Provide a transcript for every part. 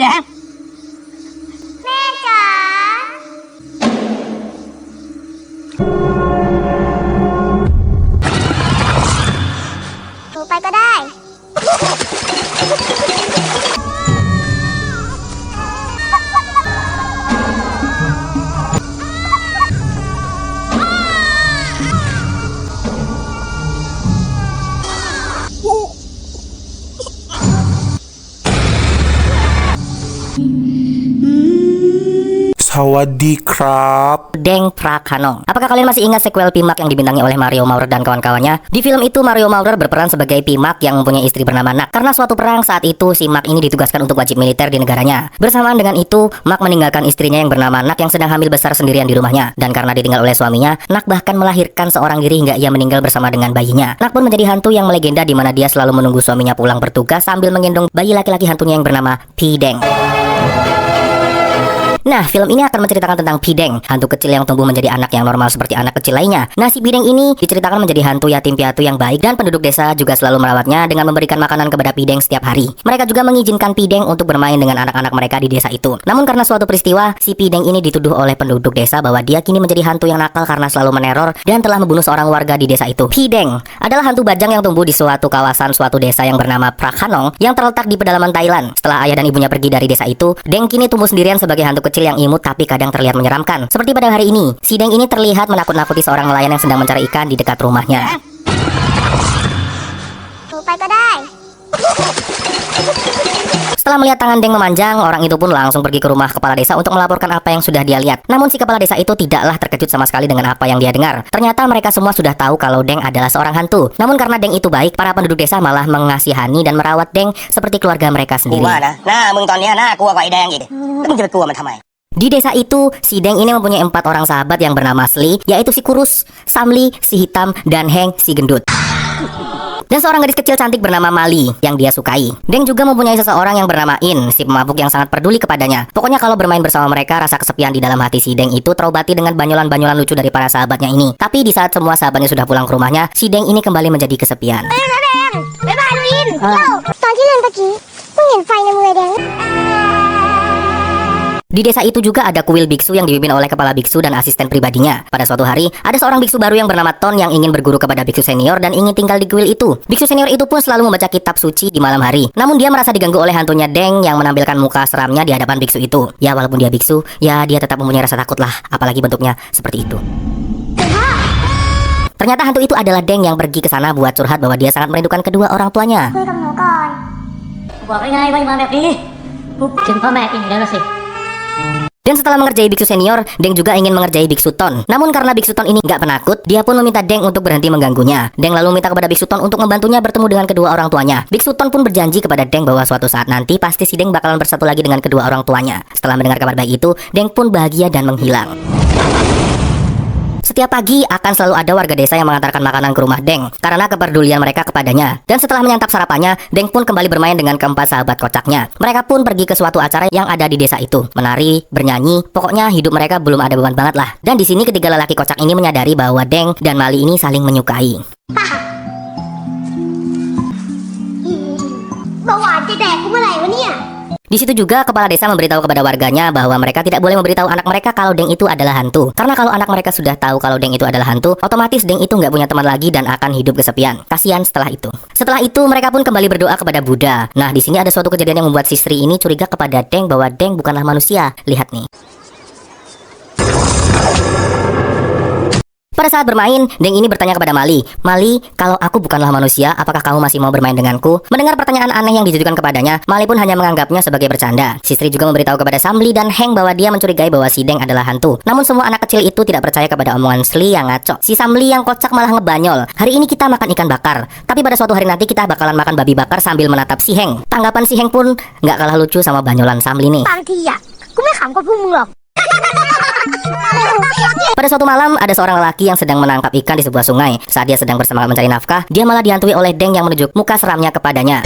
ไหนฮะแม่จ๋าหนูไปก็ได้สวัสดีครับ Deng Prakanong. Apakah kalian masih ingat sequel Pimak yang dibintangi oleh Mario Maurer dan kawan-kawannya? Di film itu Mario Maurer berperan sebagai Pimak yang mempunyai istri bernama Nak. Karena suatu perang saat itu si Mak ini ditugaskan untuk wajib militer di negaranya. Bersamaan dengan itu, Mak meninggalkan istrinya yang bernama Nak yang sedang hamil besar sendirian di rumahnya. Dan karena ditinggal oleh suaminya, Nak bahkan melahirkan seorang diri hingga ia meninggal bersama dengan bayinya. Nak pun menjadi hantu yang melegenda di mana dia selalu menunggu suaminya pulang bertugas sambil menggendong bayi laki-laki hantunya yang bernama Pideng. Nah, film ini akan menceritakan tentang Pideng, hantu kecil yang tumbuh menjadi anak yang normal seperti anak kecil lainnya. Nah, si Pideng ini diceritakan menjadi hantu yatim piatu yang baik dan penduduk desa juga selalu merawatnya dengan memberikan makanan kepada Pideng setiap hari. Mereka juga mengizinkan Pideng untuk bermain dengan anak-anak mereka di desa itu. Namun karena suatu peristiwa, si Pideng ini dituduh oleh penduduk desa bahwa dia kini menjadi hantu yang nakal karena selalu meneror dan telah membunuh seorang warga di desa itu. Pideng adalah hantu bajang yang tumbuh di suatu kawasan suatu desa yang bernama Prakanong yang terletak di pedalaman Thailand. Setelah ayah dan ibunya pergi dari desa itu, Deng kini tumbuh sendirian sebagai hantu kecil yang imut tapi kadang terlihat menyeramkan. Seperti pada hari ini, si Deng ini terlihat menakut-nakuti seorang nelayan yang sedang mencari ikan di dekat rumahnya. หนูไปก็ได้ Setelah melihat tangan Deng memanjang, orang itu pun langsung pergi ke rumah kepala desa untuk melaporkan apa yang sudah dia lihat. Namun si kepala desa itu tidaklah terkejut sama sekali dengan apa yang dia dengar. Ternyata mereka semua sudah tahu kalau Deng adalah seorang hantu. Namun karena Deng itu baik, para penduduk desa malah mengasihani dan merawat Deng seperti keluarga mereka sendiri. Di desa itu, si Deng ini mempunyai 4 orang sahabat yang bernama Sli, yaitu si Kurus, Samli, si Hitam, dan Heng, si Gendut. Dan seorang gadis kecil cantik bernama Mali yang dia sukai. Deng juga mempunyai seseorang yang bernama In, si pemabuk yang sangat peduli kepadanya. Pokoknya kalau bermain bersama mereka, rasa kesepian di dalam hati si Deng itu terobati dengan banyolan-banyolan lucu dari para sahabatnya ini. Tapi di saat semua sahabatnya sudah pulang ke rumahnya, si Deng ini kembali menjadi kesepian. บ๊ายบายลูอินตอนที่เล่นตะกี้มึงเห็นไฟในมือแดง Di desa itu juga ada kuil biksu yang dipimpin oleh kepala biksu dan asisten pribadinya. Pada suatu hari, ada seorang biksu baru yang bernama Ton yang ingin berguru kepada biksu senior dan ingin tinggal di kuil itu. Biksu senior itu pun selalu membaca kitab suci di malam hari. Namun dia merasa diganggu oleh hantunya Deng yang menampilkan muka seramnya di hadapan biksu itu. Ya walaupun dia biksu, ya dia tetap mempunyai rasa takut lah, apalagi bentuknya seperti itu. Ternyata hantu itu adalah Deng yang pergi ke sana buat curhat bahwa dia sangat merindukan kedua orang tuanya. คุยกับหนูก่อน บอกง่ายๆว่ามาแบบนี้ปุ๊บถึงพ่อแม่กินอยู่แล้วล่ะสิ Dan setelah mengerjai biksu senior, Deng juga ingin mengerjai biksu Ton. Namun karena biksu Ton ini nggak penakut, dia pun meminta Deng untuk berhenti mengganggunya. Deng lalu minta kepada biksu Ton untuk membantunya bertemu dengan kedua orang tuanya. Biksu Ton pun berjanji kepada Deng bahwa suatu saat nanti pasti si Deng bakalan bersatu lagi dengan kedua orang tuanya. Setelah mendengar kabar baik itu, Deng pun bahagia dan menghilang. Setiap pagi akan selalu ada warga desa yang mengantarkan makanan ke rumah Deng karena kepedulian mereka kepadanya. Dan setelah menyantap sarapannya, Deng pun kembali bermain dengan keempat sahabat kocaknya. Mereka pun pergi ke suatu acara yang ada di desa itu, menari, bernyanyi, pokoknya hidup mereka belum ada beban banget lah. Dan di sini ketiga lelaki kocak ini menyadari bahwa Deng dan Mali ini saling menyukai. เบาหวานจะแดกกูเมื่อไหร่วะเนี่ย Di situ juga kepala desa memberitahu kepada warganya bahwa mereka tidak boleh memberitahu anak mereka kalau Deng itu adalah hantu. Karena kalau anak mereka sudah tahu kalau Deng itu adalah hantu, otomatis Deng itu nggak punya teman lagi dan akan hidup kesepian. Kasihan setelah itu. Setelah itu mereka pun kembali berdoa kepada Buddha. Nah di sini ada suatu kejadian yang membuat si Sri ini curiga kepada Deng bahwa Deng bukanlah manusia. Lihat nih. Pada saat bermain, Deng ini bertanya kepada Mali, "Mali, kalau aku bukanlah manusia, apakah kamu masih mau bermain denganku?" Mendengar pertanyaan aneh yang ditujukan kepadanya, Mali pun hanya menganggapnya sebagai bercanda. Si Sri juga memberitahu kepada Samli dan Heng bahwa dia mencurigai bahwa si Deng adalah hantu. Namun semua anak kecil itu tidak percaya kepada omongan Sri yang ngaco. Si Samli yang kocak malah ngebanyol. "Hari ini kita makan ikan bakar, tapi pada suatu hari nanti kita bakalan makan babi bakar sambil menatap si Heng." Tanggapan si Heng pun nggak kalah lucu sama banyolan Samli nih. บางทีอ่ะกูไม่ขำกว่าพวกมึงหรอก Pada suatu malam, ada seorang lelaki yang sedang menangkap ikan di sebuah sungai. Saat dia sedang bersemangat mencari nafkah, dia malah dihantui oleh Deng yang menunjuk muka seramnya kepadanya.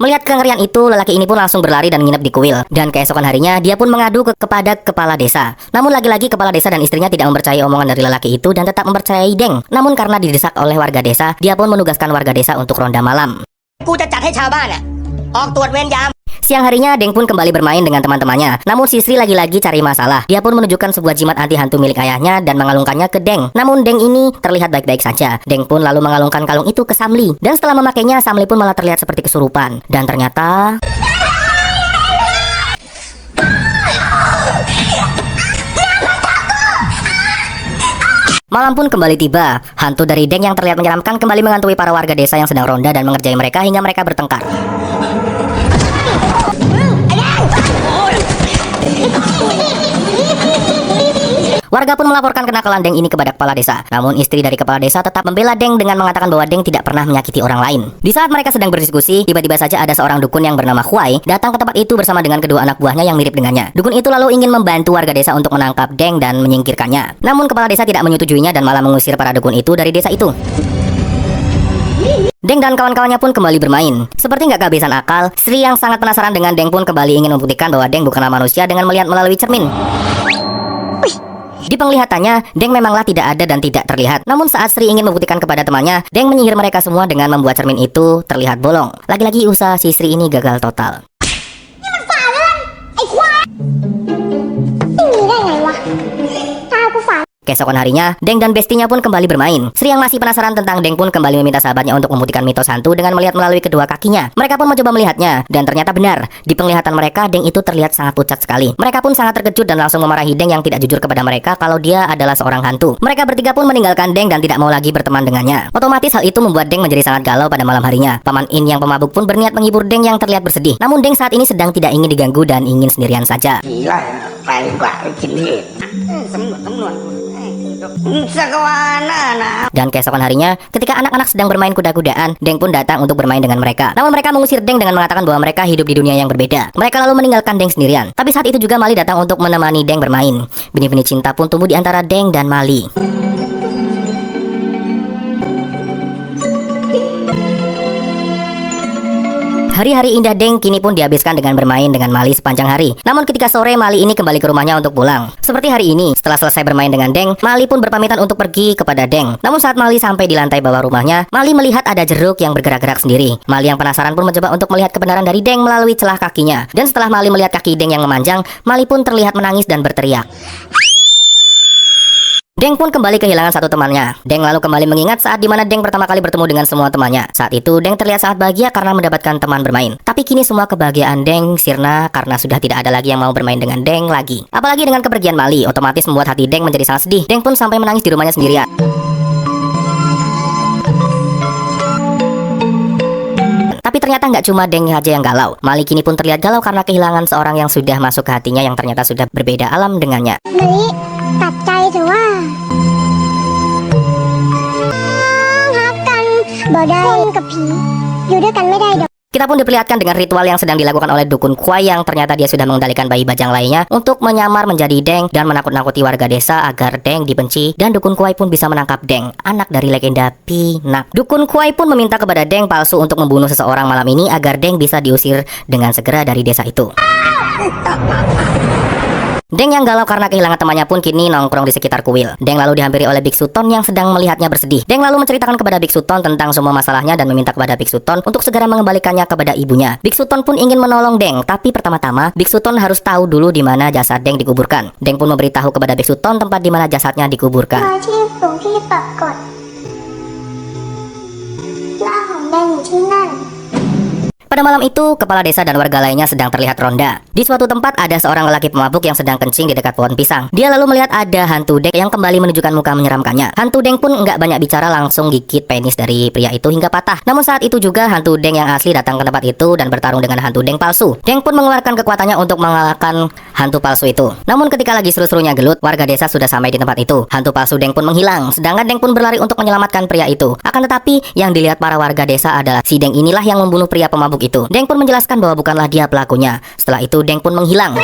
Melihat kengerian itu, lelaki ini pun langsung berlari dan nginep di kuil. Dan keesokan harinya, dia pun mengadu kepada kepala desa. Namun lagi-lagi kepala desa dan istrinya tidak mempercayai omongan dari lelaki itu dan tetap mempercayai Deng. Namun karena didesak oleh warga desa, dia pun menugaskan warga desa untuk ronda malam. siang harinya, Deng pun kembali bermain dengan teman-temannya. Namun si Sri lagi-lagi cari masalah. Dia pun menunjukkan sebuah jimat anti hantu milik ayahnya dan mengalungkannya ke Deng. Namun Deng ini terlihat baik-baik saja. Deng pun lalu mengalungkan kalung itu ke Samli. Dan setelah memakainya, Samli pun malah terlihat seperti kesurupan. Dan ternyata... malam pun kembali tiba. Hantu dari Deng yang terlihat menyeramkan kembali menghantui para warga desa yang sedang ronda dan mengerjai mereka hingga mereka bertengkar. Warga pun melaporkan kenakalan Deng ini kepada kepala desa. Namun istri dari kepala desa tetap membela Deng dengan mengatakan bahwa Deng tidak pernah menyakiti orang lain. Di saat mereka sedang berdiskusi, tiba-tiba saja ada seorang dukun yang bernama Huai datang ke tempat itu bersama dengan kedua anak buahnya yang mirip dengannya. Dukun itu lalu ingin membantu warga desa untuk menangkap Deng dan menyingkirkannya. Namun kepala desa tidak menyetujuinya dan malah mengusir para dukun itu dari desa itu. Deng dan kawan-kawannya pun kembali bermain. Seperti nggak kehabisan akal, Sri yang sangat penasaran dengan Deng pun kembali ingin membuktikan bahwa Deng bukanlah manusia dengan melihat melalui cermin. Di penglihatannya, Deng memanglah tidak ada dan tidak terlihat. Namun saat Sri ingin membuktikan kepada temannya, Deng menyihir mereka semua dengan membuat cermin itu terlihat bolong. Lagi-lagi usaha si Sri ini gagal total. ไม่มีได้ไงวะตากูฝัน Keesokan harinya, Deng dan bestinya pun kembali bermain. Sri yang masih penasaran tentang Deng pun kembali meminta sahabatnya untuk membuktikan mitos hantu dengan melihat melalui kedua kakinya. Mereka pun mencoba melihatnya, dan ternyata benar. Di penglihatan mereka, Deng itu terlihat sangat pucat sekali. Mereka pun sangat terkejut dan langsung memarahi Deng yang tidak jujur kepada mereka kalau dia adalah seorang hantu. Mereka bertiga pun meninggalkan Deng dan tidak mau lagi berteman dengannya. Otomatis hal itu membuat Deng menjadi sangat galau pada malam harinya. Paman In yang pemabuk pun berniat menghibur Deng yang terlihat bersedih. Namun Deng saat ini sedang tidak ingin diganggu dan ingin sendirian saja. ผีไล่นะไปดีกว่าไปกินที่อื่นสำรวจสักวันน่ะนะ Dan keesokan harinya, ketika anak-anak sedang bermain kuda-kudaan, Deng pun datang untuk bermain dengan mereka. Namun mereka mengusir Deng dengan mengatakan bahwa mereka hidup di dunia yang berbeda. Mereka lalu meninggalkan Deng sendirian. Tapi saat itu juga Mali datang untuk menemani Deng bermain. Benih-benih cinta pun tumbuh di antara Deng dan Mali. Hari-hari indah Deng kini pun dihabiskan dengan bermain dengan Mali sepanjang hari. Namun ketika sore, Mali ini kembali ke rumahnya untuk pulang. Seperti hari ini, setelah selesai bermain dengan Deng, Mali pun berpamitan untuk pergi kepada Deng. Namun saat Mali sampai di lantai bawah rumahnya, Mali melihat ada jeruk yang bergerak-gerak sendiri. Mali yang penasaran pun mencoba untuk melihat kebenaran dari Deng melalui celah kakinya. Dan setelah Mali melihat kaki Deng yang memanjang, Mali pun terlihat menangis dan berteriak. Deng pun kembali kehilangan satu temannya. Deng lalu kembali mengingat saat dimana Deng pertama kali bertemu dengan semua temannya. Saat itu Deng terlihat sangat bahagia karena mendapatkan teman bermain. Tapi kini semua kebahagiaan Deng sirna karena sudah tidak ada lagi yang mau bermain dengan Deng lagi. Apalagi dengan kepergian Mali, otomatis membuat hati Deng menjadi sangat sedih. Deng pun sampai menangis di rumahnya sendirian. Tapi ternyata nggak cuma Deng aja yang galau. Mali kini pun terlihat galau karena kehilangan seorang yang sudah masuk ke hatinya yang ternyata sudah berbeda alam dengannya. มะลิตัดใจเถอะว่ารักกันบ่ได้คนกับผีอยู่ด้วยกันไม่ได้ดอก Kita pun diperlihatkan dengan ritual yang sedang dilakukan oleh dukun Kuai yang ternyata dia sudah mengendalikan bayi bajang lainnya untuk menyamar menjadi Deng dan menakut-nakuti warga desa agar Deng dibenci, dan dukun Kuai pun bisa menangkap Deng, anak dari legenda Pinak. Dukun Kuai pun meminta kepada Deng palsu untuk membunuh seseorang malam ini agar Deng bisa diusir dengan segera dari desa itu. Deng yang galau karena kehilangan temannya pun kini nongkrong di sekitar kuil. Deng lalu dihampiri oleh Biksu Ton yang sedang melihatnya bersedih. Deng lalu menceritakan kepada Biksu Ton tentang semua masalahnya dan meminta kepada Biksu Ton untuk segera mengembalikannya kepada ibunya. Biksu Ton pun ingin menolong Deng, tapi pertama-tama Biksu Ton harus tahu dulu di mana jasad Deng dikuburkan. Deng pun memberitahu kepada Biksu Ton tempat di mana jasadnya รอ dikuburkan. ที่หลวงพี่ปักกดร่างของแดงอยู่ที่นั่น Pada malam itu, kepala desa dan warga lainnya sedang terlihat ronda. Di suatu tempat ada seorang lelaki pemabuk yang sedang kencing di dekat pohon pisang. Dia lalu melihat ada hantu Deng yang kembali menunjukkan muka menyeramkannya. Hantu Deng pun nggak banyak bicara, langsung gigit penis dari pria itu hingga patah. Namun saat itu juga hantu Deng yang asli datang ke tempat itu dan bertarung dengan hantu Deng palsu. Deng pun mengeluarkan kekuatannya untuk mengalahkan hantu palsu itu. Namun ketika lagi seru-serunya gelut, warga desa sudah sampai di tempat itu. Hantu palsu Deng pun menghilang, sedangkan Deng pun berlari untuk menyelamatkan pria itu. Akan tetapi, yang dilihat para warga desa adalah si Deng inilah yang membunuh pria pemabuk itu. Deng pun menjelaskan bahwa bukanlah dia pelakunya. Setelah itu Deng pun menghilang.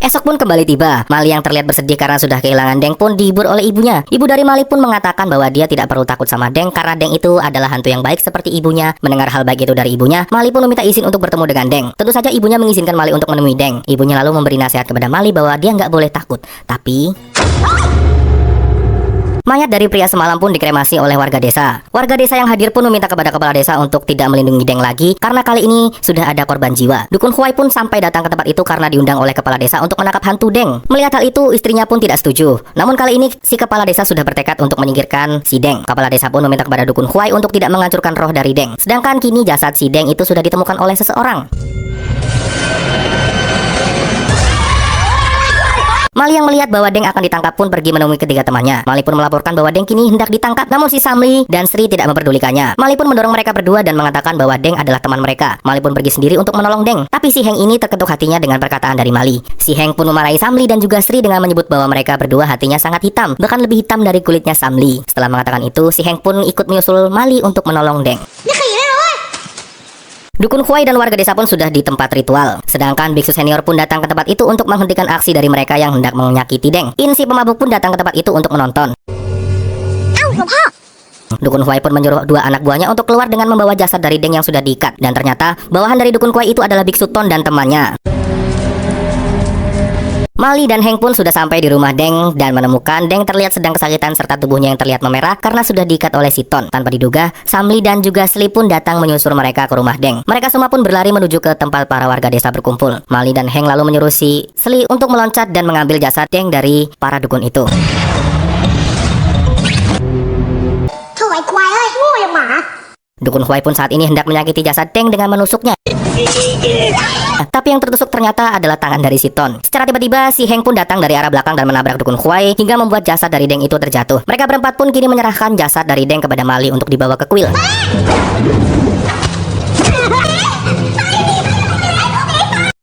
Esok pun kembali tiba. Mali yang terlihat bersedih karena sudah kehilangan Deng pun dihibur oleh ibunya. Ibu dari Mali pun mengatakan bahwa dia tidak perlu takut sama Deng karena Deng itu adalah hantu yang baik seperti ibunya. Mendengar hal baik itu dari ibunya, Mali pun meminta izin untuk bertemu dengan Deng. Tentu saja ibunya mengizinkan Mali untuk menemui Deng. Ibunya lalu memberi nasihat kepada Mali bahwa dia nggak boleh takut. Tapi Mayat dari pria semalam pun dikremasi oleh warga desa. Warga desa yang hadir pun meminta kepada kepala desa untuk tidak melindungi Deng lagi karena kali ini sudah ada korban jiwa. Dukun Huai pun sampai datang ke tempat itu karena diundang oleh kepala desa untuk menangkap hantu Deng. Melihat hal itu, istrinya pun tidak setuju. Namun kali ini si kepala desa sudah bertekad untuk menyingkirkan si Deng. Kepala desa pun meminta kepada Dukun Huai untuk tidak menghancurkan roh dari Deng. Sedangkan kini jasad si Deng itu sudah ditemukan oleh seseorang. Mali yang melihat bahwa Deng akan ditangkap pun pergi menemui ketiga temannya. Mali pun melaporkan bahwa Deng kini hendak ditangkap, namun si Samli dan Sri tidak memperdulikannya. Mali pun mendorong mereka berdua dan mengatakan bahwa Deng adalah teman mereka. Mali pun pergi sendiri untuk menolong Deng. Tapi si Heng ini terketuk hatinya dengan perkataan dari Mali. Si Heng pun memarahi Samli dan juga Sri dengan menyebut bahwa mereka berdua hatinya sangat hitam, bahkan lebih hitam dari kulitnya Samli. Setelah mengatakan itu, si Heng pun ikut menyusul Mali untuk menolong Deng. Dukun Huai dan warga desa pun sudah di tempat ritual. Sedangkan biksu senior pun datang ke tempat itu untuk menghentikan aksi dari mereka yang hendak menyakiti Deng. In si pemabuk pun datang ke tempat itu untuk menonton. Dukun Huai pun menyuruh dua anak buahnya untuk keluar dengan membawa jasad dari Deng yang sudah diikat. Dan ternyata bawahan dari Dukun Huai itu adalah biksu Ton dan temannya. Mali dan Heng pun sudah sampai di rumah Deng dan menemukan Deng terlihat sedang kesakitan serta tubuhnya yang terlihat memerah karena sudah diikat oleh si Ton. Tanpa diduga, Samli dan juga Sli pun datang menyusul mereka ke rumah Deng. Mereka semua pun berlari menuju ke tempat para warga desa berkumpul. Mali dan Heng lalu menyuruh si Sli untuk meloncat dan mengambil jasad Deng dari para dukun itu. Dukun Huai pun saat ini hendak menyakiti jasad Deng dengan menusuknya. Tapi yang tertusuk ternyata adalah tangan dari si Ton. Secara tiba-tiba si Heng pun datang dari arah belakang dan menabrak Dukun Huai hingga membuat jasad dari Deng itu terjatuh. Mereka berempat pun kini menyerahkan jasad dari Deng kepada Mali untuk dibawa ke kuil.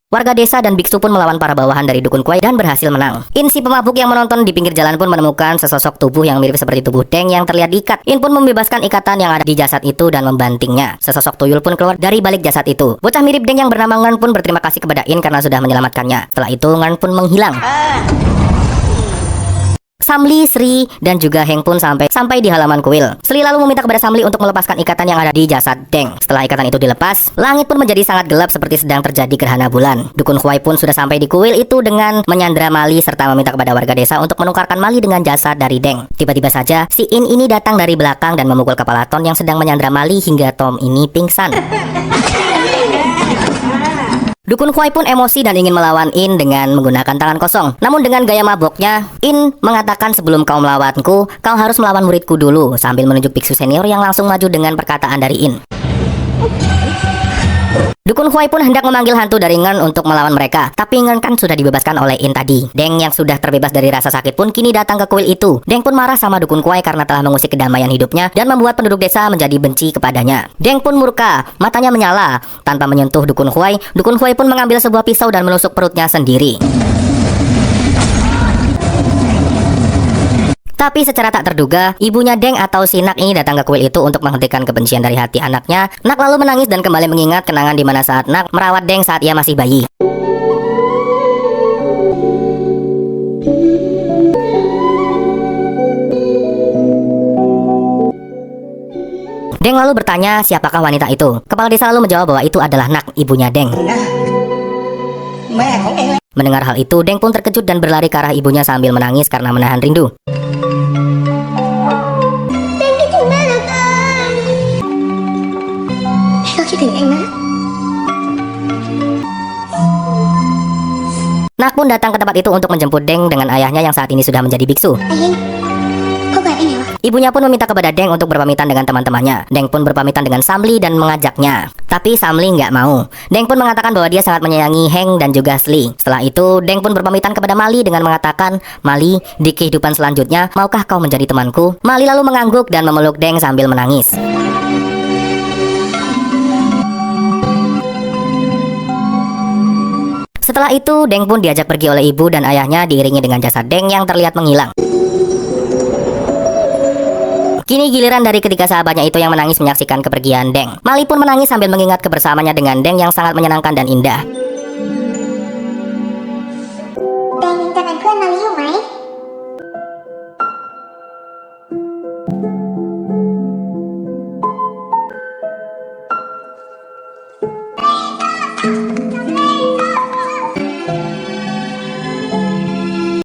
Warga desa dan biksu pun melawan para bawahan dari Dukun Huai dan berhasil menang. In si pemabuk yang menonton di pinggir jalan pun menemukan sesosok tubuh yang mirip seperti tubuh Deng yang terlihat diikat. In pun membebaskan ikatan yang ada di jasad itu dan membantingnya. Sesosok tuyul pun keluar dari balik jasad itu. Bocah mirip Deng yang bernama Ngan pun berterima kasih kepada In karena sudah menyelamatkannya. Setelah itu Ngan pun menghilang. Samli, Sri, dan juga Heng pun sampai di halaman kuil. Sri lalu meminta kepada Samli untuk melepaskan ikatan yang ada di jasad Deng. Setelah ikatan itu dilepas, langit pun menjadi sangat gelap seperti sedang terjadi gerhana bulan. Dukun Huai pun sudah sampai di kuil itu dengan menyandra Mali serta meminta kepada warga desa untuk menukarkan Mali dengan jasad dari Deng. Tiba-tiba saja, si In ini datang dari belakang dan memukul kepala Ton yang sedang menyandra Mali hingga Tom ini pingsan. Dukun Huai pun emosi dan ingin melawan In dengan menggunakan tangan kosong. Namun dengan gaya maboknya, In mengatakan sebelum kau melawanku, kau harus melawan muridku dulu, sambil menunjuk biksu senior yang langsung maju dengan perkataan dari In. Dukun Huai pun hendak memanggil hantu dari Ngan untuk melawan mereka, tapi Ngan kan sudah dibebaskan oleh In tadi. Deng yang sudah terbebas dari rasa sakit pun kini datang ke kuil itu. Deng pun marah sama Dukun Huai karena telah mengusik kedamaian hidupnya dan membuat penduduk desa menjadi benci kepadanya. Deng pun murka, matanya menyala. Tanpa menyentuh Dukun Huai pun mengambil sebuah pisau dan menusuk perutnya sendiri. Tapi secara tak terduga, ibunya Deng atau si Nak ini datang ke kuil itu untuk menghentikan kebencian dari hati anaknya. Nak lalu menangis dan kembali mengingat kenangan di mana saat Nak merawat Deng saat ia masih bayi. Deng lalu bertanya siapakah wanita itu. Kepala desa lalu menjawab bahwa itu adalah Nak, ibunya Deng. Mendengar hal itu, Deng pun terkejut dan berlari ke arah ibunya sambil menangis karena menahan rindu. Nak pun datang ke tempat itu untuk menjemput Deng dengan ayahnya yang saat ini sudah menjadi biksu. Ibunya pun meminta kepada Deng untuk berpamitan dengan teman-temannya. Deng pun berpamitan dengan Samli dan mengajaknya. Tapi Samli nggak mau. Deng pun mengatakan bahwa dia sangat menyayangi Heng dan juga Sli. Setelah itu, Deng pun berpamitan kepada Mali dengan mengatakan, Mali, di kehidupan selanjutnya, maukah kau menjadi temanku? Mali lalu mengangguk dan memeluk Deng sambil menangis. Setelah itu, Deng pun diajak pergi oleh ibu dan ayahnya diiringi dengan jasad Deng yang terlihat menghilang. Kini giliran dari ketiga sahabatnya itu yang menangis menyaksikan kepergian Deng. Mali pun menangis sambil mengingat kebersamaannya dengan Deng yang sangat menyenangkan dan indah.